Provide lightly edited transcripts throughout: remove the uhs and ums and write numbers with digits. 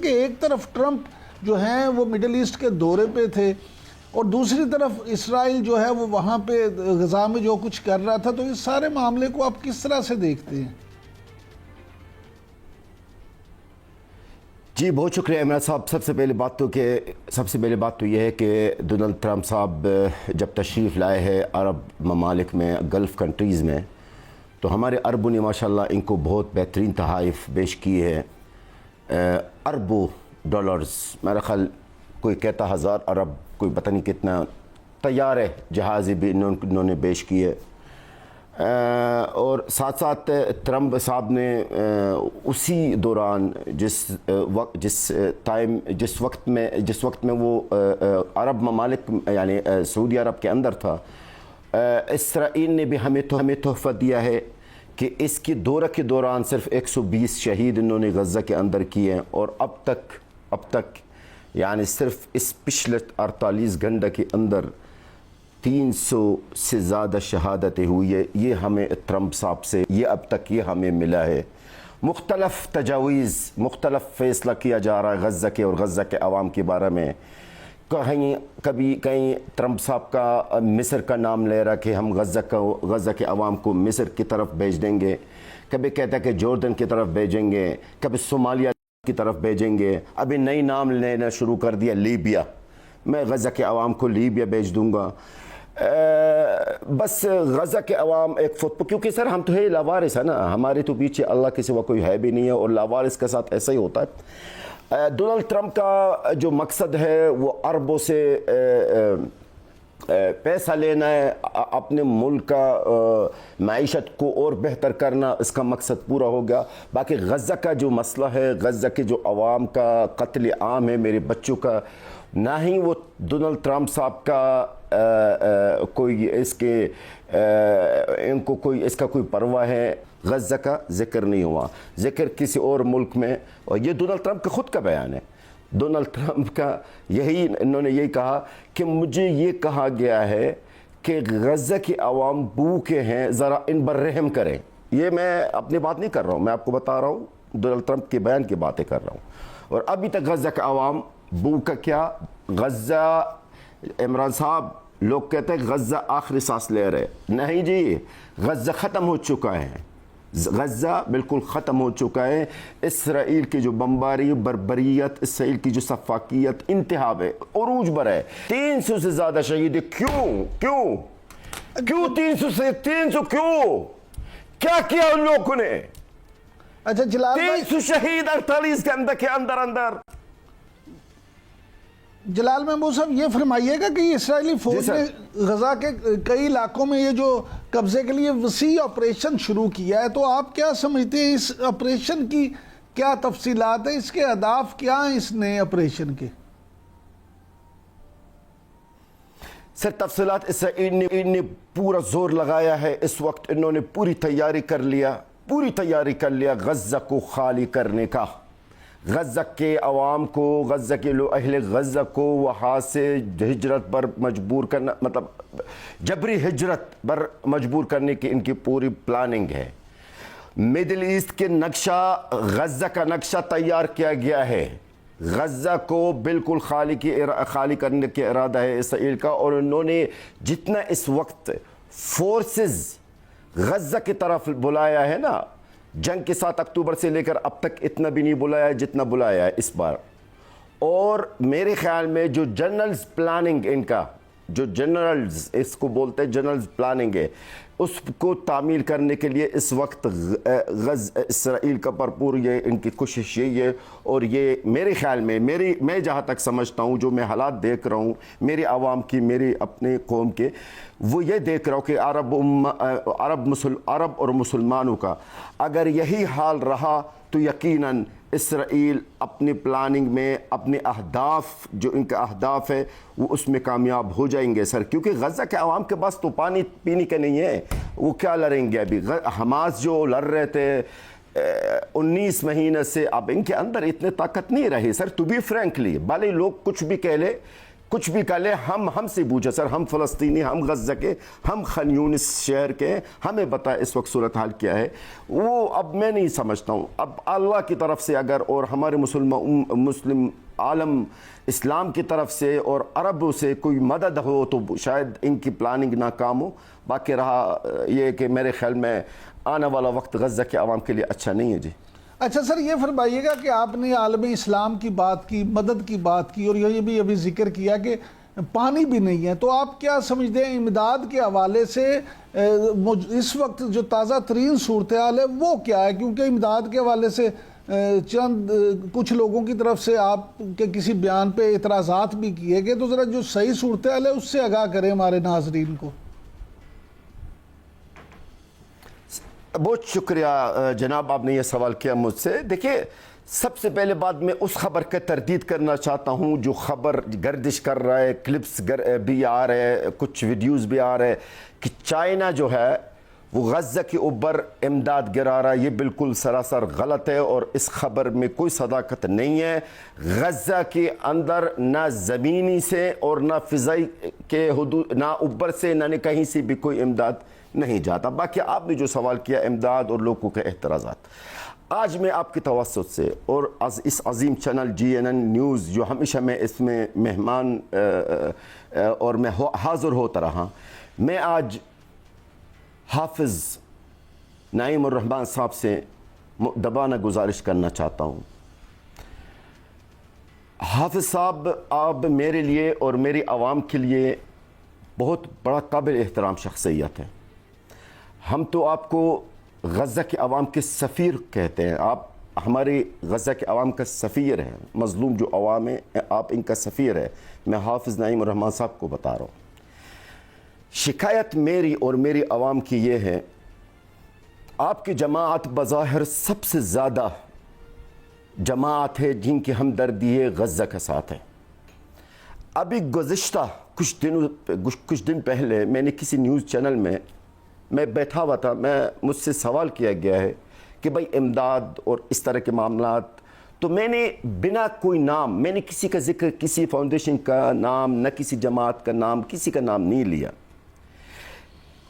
کہ ایک طرف ٹرمپ جو ہیں وہ مڈل ایسٹ کے دورے پہ تھے اور دوسری طرف اسرائیل جو ہے وہ وہاں پہ غزہ میں جو کچھ کر رہا تھا، تو اس سارے معاملے کو آپ کس طرح سے دیکھتے ہیں؟ جی بہت شکریہ عمران صاحب۔ سب سے پہلی بات تو یہ ہے کہ ڈونلڈ ٹرمپ صاحب جب تشریف لائے ہیں عرب ممالک میں، گلف کنٹریز میں، تو ہمارے عربوں نے ماشاءاللہ ان کو بہت بہترین تحائف پیش کی ہے۔ اربوں ڈالرز، میرا خیال کوئی کہتا 1000 ارب، کوئی پتہ نہیں کتنا طیارے جہازی بھی انہوں نے پیش کیے۔ اور ساتھ ساتھ ٹرمپ صاحب نے اسی دوران جس وقت میں وہ عرب ممالک یعنی سعودی عرب کے اندر تھا، اسرائیل نے بھی ہمیں تحفہ دیا ہے کہ اس کی دورہ کے دوران صرف 120 شہید انہوں نے غزہ کے اندر کیے ہیں، اور اب تک یعنی صرف اس پچھلے 48 گھنٹے کے اندر 300 سے زیادہ شہادتیں ہوئی ہے۔ یہ ہمیں ٹرمپ صاحب سے اب تک ہمیں ملا ہے۔ مختلف تجاویز، مختلف فیصلہ کیا جا رہا ہے غزہ کے اور غزہ کے عوام کے بارے میں۔ کہیں ٹرمپ صاحب کا مصر کا نام لے رہا کہ ہم غزہ کے عوام کو مصر کی طرف بھیج دیں گے، کبھی کہتا ہے کہ جوردن کی طرف بھیجیں گے، کبھی صومالیہ کی طرف بھیجیں گے، ابھی نئی نام لینا شروع کر دیا لیبیا، میں غزہ کے عوام کو لیبیا بھیج دوں گا۔ بس غزہ کے عوام کیونکہ سر ہم تو ہے لاوارث ہے نا، ہمارے تو پیچھے اللہ کے سوا کوئی ہے بھی نہیں ہے، اور لاوارث کے ساتھ ایسا ہی ہوتا ہے۔ ڈونلڈ ٹرمپ کا جو مقصد ہے وہ عربوں سے پیسہ لینا ہے، اپنے ملک کا معیشت کو اور بہتر کرنا، اس کا مقصد پورا ہو گیا۔ باقی غزہ کا جو مسئلہ ہے، غزہ کے جو عوام کا قتل عام ہے، میرے بچوں کا، نہ ہی وہ ڈونلڈ ٹرمپ صاحب کا کوئی اس کا کوئی پرواہ ہے۔ غزہ کا ذکر نہیں ہوا، ذکر کسی اور ملک میں، اور یہ ڈونلڈ ٹرمپ کا خود کا بیان ہے۔ ڈونلڈ ٹرمپ کا انہوں نے یہی کہا کہ مجھے یہ کہا گیا ہے کہ غزہ کے عوام بھوکے ہیں، ذرا ان پر رحم کریں۔ یہ میں اپنی بات نہیں کر رہا ہوں، میں آپ کو بتا رہا ہوں، ڈونلڈ ٹرمپ کے بیان کی باتیں کر رہا ہوں۔ اور ابھی تک غزہ کا عوام بھوکا کیا؟ غزہ، عمران صاحب لوگ کہتے ہیں غزہ آخری سانس لے رہے، نہیں جی، غزہ ختم ہو چکا ہے، غزہ بالکل ختم ہو چکا ہے۔ اسرائیل کی جو بمباری، بربریت، اسرائیل کی جو سفاکیت انتہا ہے، عروج پر ہے۔ 300 سے زیادہ شہید، کیوں 300 کیوں؟ کیا کیا ان لوگوں نے؟ اچھا جلال بھائی، 300 شہید 48 گھنٹے کے اندر۔ جلال محمود صاحب یہ فرمائیے گا کہ اسرائیلی فوج نے غزہ کے کئی علاقوں میں یہ جو قبضے کے لیے وسیع آپریشن شروع کیا ہے، تو آپ کیا سمجھتے ہیں اس آپریشن کی کیا تفصیلات ہیں، اس کے اہداف کیا ہیں اس نئے آپریشن کے؟ سر تفصیلات، اسرائیل نے پورا زور لگایا ہے، اس وقت انہوں نے پوری تیاری کر لیا غزہ کو خالی کرنے کا، غزہ کے عوام کو، غزہ کے اہل غزہ کو وہاں سے ہجرت پر مجبور کرنا، مطلب جبری ہجرت پر مجبور کرنے کی ان کی پوری پلاننگ ہے۔ مڈل ایسٹ کے غزہ کا نقشہ تیار کیا گیا ہے، غزہ کو بالکل خالی کرنے کے ارادہ ہے اسرائیل کا، اور انہوں نے جتنا اس وقت فورسز غزہ کی طرف بلایا ہے نا، جنگ کے 7 اکتوبر سے لے کر اب تک اتنا بھی نہیں بلایا ہے جتنا بلایا ہے اس بار۔ اور میرے خیال میں جو جنرلز پلاننگ، ان کا جو جنرلز اس کو بولتے ہیں جنرلز پلاننگ ہے، اس کو تعمیل کرنے کے لیے اس وقت اسرائیل کا بھرپور ان کی کوشش یہی ہے۔ اور یہ میرے خیال میں میں جہاں تک سمجھتا ہوں، جو میں حالات دیکھ رہا ہوں میرے عوام کی، میرے اپنے قوم کے، وہ یہ دیکھ رہا ہوں کہ عرب اور مسلمانوں کا اگر یہی حال رہا تو یقیناً اسرائیل اپنی پلاننگ میں اپنے اہداف، جو ان کا اہداف ہے، وہ اس میں کامیاب ہو جائیں گے سر، کیونکہ غزہ کے عوام کے پاس تو پانی پینے کے نہیں ہے، وہ کیا لڑیں گے؟ ابھی حماس جو لڑ رہے تھے 19 مہینے سے، اب ان کے اندر اتنے طاقت نہیں رہی سر، ٹو بی فرینکلی، بھلے لوگ کچھ بھی کہہ لے، کچھ بھی کہہ لے ہم سے پوچھے سر، ہم فلسطینی، ہم غزہ کے، ہم خان یونس شہر کے، ہمیں بتائے اس وقت صورتحال کیا ہے. وہ اب میں نہیں سمجھتا ہوں. اب اللہ کی طرف سے اگر اور ہمارے مسلم عالم اسلام کی طرف سے اور عربوں سے کوئی مدد ہو تو شاید ان کی پلاننگ ناکام ہو. باقی رہا یہ کہ میرے خیال میں آنے والا وقت غزہ کے عوام کے لیے اچھا نہیں ہے. جی اچھا سر، یہ فرمائیے گا کہ آپ نے عالم اسلام کی بات کی، مدد کی بات کی، اور یہ بھی ابھی ذکر کیا کہ پانی بھی نہیں ہے، تو آپ کیا سمجھتے ہیں امداد کے حوالے سے اس وقت جو تازہ ترین صورتحال ہے وہ کیا ہے؟ کیونکہ امداد کے حوالے سے چند کچھ لوگوں کی طرف سے آپ کے کسی بیان پہ اعتراضات بھی کیے گئے، تو ذرا جو صحیح صورتحال ہے اس سے آگاہ کریں ہمارے ناظرین کو. بہت شکریہ جناب، آپ نے یہ سوال کیا مجھ سے. دیکھیے، سب سے پہلے بات میں اس خبر کا تردید کرنا چاہتا ہوں جو خبر گردش کر رہا ہے، کلپس بھی آ رہے، کچھ ویڈیوز بھی آ رہے کہ چائنا جو ہے وہ غزہ کے اوپر امداد گرا رہا ہے. یہ بالکل سراسر غلط ہے اور اس خبر میں کوئی صداقت نہیں ہے. غزہ کے اندر نہ زمینی سے اور نہ فضائی کے حدود، نہ اوپر سے، نہ کہیں سے بھی کوئی امداد نہیں جاتا. باقی آپ نے جو سوال کیا امداد اور لوگوں کے اعتراضات، آج میں آپ کی توسط سے اور اس عظیم چینل GNN نیوز جو ہمیشہ میں اس میں مہمان اور میں حاضر ہوتا رہا، میں آج حافظ نعیم الرحمن صاحب سے مؤدبانہ گزارش کرنا چاہتا ہوں. حافظ صاحب، آپ میرے لیے اور میری عوام کے لیے بہت بڑا قابل احترام شخصیت ہے. ہم تو آپ کو غزہ کے عوام کے سفیر کہتے ہیں. آپ ہماری غزہ کے عوام کا سفیر ہیں. مظلوم جو عوام ہے آپ ان کا سفیر ہے. میں حافظ نعیم الرحمن صاحب کو بتا رہا ہوں. شکایت میری اور میری عوام کی یہ ہے، آپ کی جماعت بظاہر سب سے زیادہ جماعت ہے جن کی ہمدردی غزہ کے ساتھ ہے. ابھی گزشتہ کچھ دن پہلے میں نے کسی نیوز چینل میں بیٹھا ہوا تھا، مجھ سے سوال کیا گیا ہے کہ بھائی امداد اور اس طرح کے معاملات، تو میں نے بنا کوئی نام، میں نے کسی کا ذکر، کسی فاؤنڈیشن کا نام، نہ کسی جماعت کا نام، کسی کا نام نہیں لیا.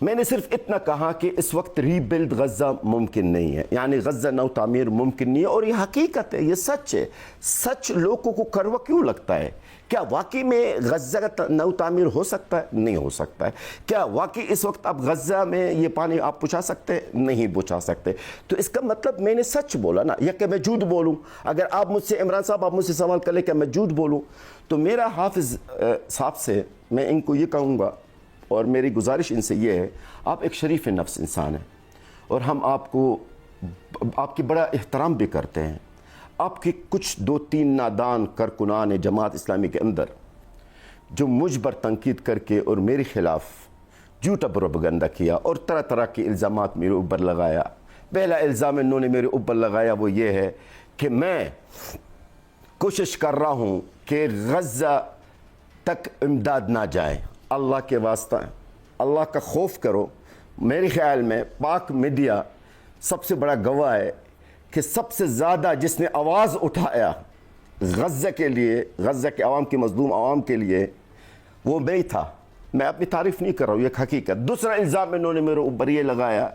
میں نے صرف اتنا کہا کہ اس وقت ری بلڈ غزہ ممکن نہیں ہے، یعنی غزہ نو تعمیر ممکن نہیں ہے. اور یہ حقیقت ہے، یہ سچ ہے. سچ لوگوں کو کڑوا کیوں لگتا ہے؟ کیا واقعی میں غزہ کا نو تعمیر ہو سکتا ہے؟ نہیں ہو سکتا ہے. کیا واقعی اس وقت آپ غزہ میں یہ پانی آپ پہنچا سکتے ہیں؟ نہیں پہنچا سکتے. تو اس کا مطلب میں نے سچ بولا نا، یا کہ میں جھوٹ بولوں؟ اگر آپ مجھ سے، عمران صاحب آپ مجھ سے سوال کر لیں کہ میں جھوٹ بولوں، تو میرا حافظ صاحب سے میں ان کو یہ کہوں گا اور میری گزارش ان سے یہ ہے، آپ ایک شریف نفس انسان ہیں اور ہم آپ کی بڑا احترام بھی کرتے ہیں. آپ کے کچھ 2-3 نادان کارکنان جماعت اسلامی کے اندر جو مجھ پر تنقید کر کے اور میرے خلاف جھوٹا پروپیگنڈا کیا اور طرح طرح کے الزامات میرے اوپر لگایا. پہلا الزام انہوں نے میرے اوپر لگایا وہ یہ ہے کہ میں کوشش کر رہا ہوں کہ غزہ تک امداد نہ جائے. اللہ کے واسطہ اللہ کا خوف کرو. میرے خیال میں پاک میڈیا سب سے بڑا گواہ ہے کہ سب سے زیادہ جس نے آواز اٹھایا غزہ کے لیے، غزہ کے عوام کے مظلوم عوام کے لیے، وہ میں ہی تھا. میں اپنی تعریف نہیں کر رہا ہوں، یہ حقیقت. دوسرا الزام انہوں نے میرے اوپر یہ لگایا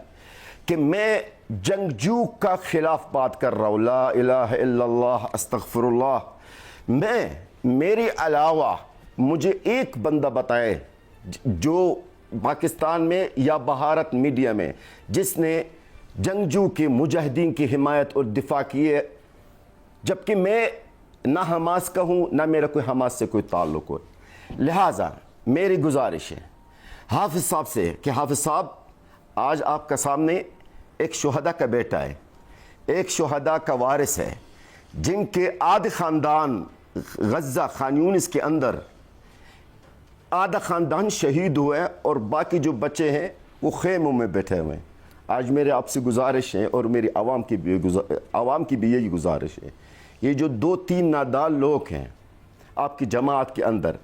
کہ میں جنگجو کا خلاف بات کر رہا ہوں. لا الہ الا اللہ، استغفر اللہ. میرے علاوہ مجھے ایک بندہ بتائے جو پاکستان میں یا بھارت میڈیا میں جس نے جنگجو کے مجاہدین کی حمایت اور دفاع کی ہے، جبکہ میں نہ حماس کا ہوں، نہ میرا کوئی حماس سے کوئی تعلق ہو. لہٰذا میری گزارش ہے حافظ صاحب سے کہ حافظ صاحب، آج آپ کا سامنے ایک شہداء کا بیٹا ہے، ایک شہداء کا وارث ہے، جن کے آدھے خاندان غزہ خان یونس کے اندر آدھا خاندان شہید ہوئے اور باقی جو بچے ہیں وہ خیموں میں بیٹھے ہوئے ہیں. آج میرے آپ سے گزارش ہے اور میری عوام کی بھی یہی گزارش ہے، یہ جو 2-3 نادان لوگ ہیں آپ کی جماعت کے اندر،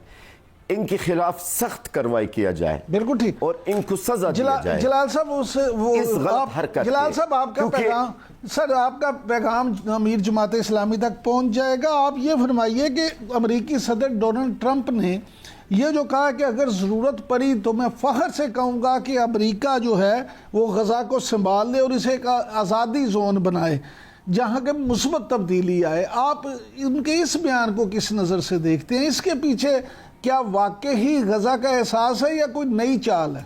ان کے خلاف سخت کارروائی کیا جائے بالکل ٹھیک، اور ان کو سزا دیا جائے جلال صاحب اس غلط حرکت جلال صاحب آپ کا پیغام، سر آپ کا پیغام امیر جماعت اسلامی تک پہنچ جائے گا. آپ یہ فرمائیے کہ امریکی صدر ڈونلڈ ٹرمپ نے یہ جو کہا کہ اگر ضرورت پڑی تو میں فخر سے کہوں گا کہ امریکہ جو ہے وہ غزہ کو سنبھال لے اور اسے ایک آزادی زون بنائے جہاں کے مثبت تبدیلی آئے، آپ ان کے اس بیان کو کس نظر سے دیکھتے ہیں؟ اس کے پیچھے کیا واقعی غزہ کا احساس ہے یا کوئی نئی چال ہے؟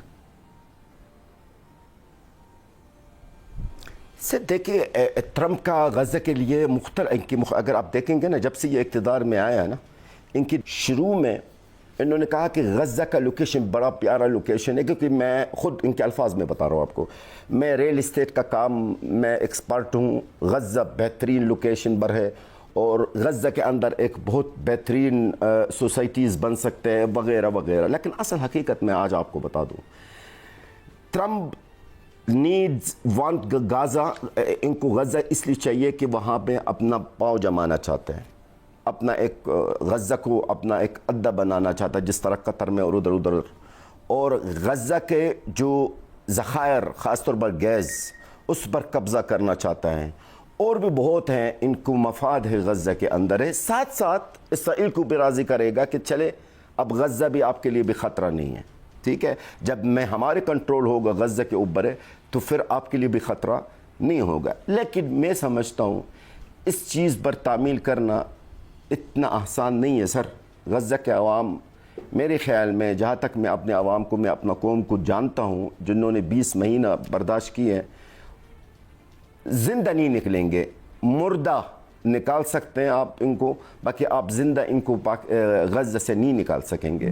سے دیکھیں ٹرمپ کا غزہ کے لیے اگر آپ دیکھیں گے نا، جب سے یہ اقتدار میں آیا نا، ان کی شروع میں انہوں نے کہا کہ غزہ کا لوکیشن بڑا پیارا لوکیشن ہے، کیونکہ میں خود ان کے الفاظ میں بتا رہا ہوں آپ کو، میں ریل اسٹیٹ کا کام میں ایکسپرٹ ہوں، غزہ بہترین لوکیشن پر ہے اور غزہ کے اندر ایک بہت بہترین سوسائٹیز بن سکتے ہیں وغیرہ وغیرہ. لیکن اصل حقیقت میں آج آپ کو بتا دوں، ٹرمپ وانٹ غزہ، ان کو غزہ اس لیے چاہیے کہ وہاں پہ اپنا پاؤں جمانا چاہتے ہیں، اپنا ایک غزہ کو اپنا ایک اڈا بنانا چاہتا ہے، جس طرح قطر میں اور ادھر اور غزہ کے جو ذخائر خاص طور پر گیس اس پر قبضہ کرنا چاہتا ہے، اور بھی بہت ہیں ان کو مفاد ہے غزہ کے اندر ہے. ساتھ ساتھ اسرائیل کو بھی راضی کرے گا کہ چلے اب غزہ بھی آپ کے لیے بھی خطرہ نہیں ہے، ٹھیک ہے، جب میں ہمارے کنٹرول ہوگا غزہ کے اوپر ہے تو پھر آپ کے لیے بھی خطرہ نہیں ہوگا. لیکن میں سمجھتا ہوں اس چیز پر تعمیل کرنا اتنا آسان نہیں ہے سر. غزہ کے عوام میرے خیال میں، جہاں تک میں اپنے عوام کو، میں اپنا قوم کو جانتا ہوں، جنہوں نے 20 مہینہ برداشت کیے ہیں، زندہ نہیں نکلیں گے. مردہ نکال سکتے ہیں آپ ان کو، باقی آپ زندہ ان کو غزہ سے نہیں نکال سکیں گے.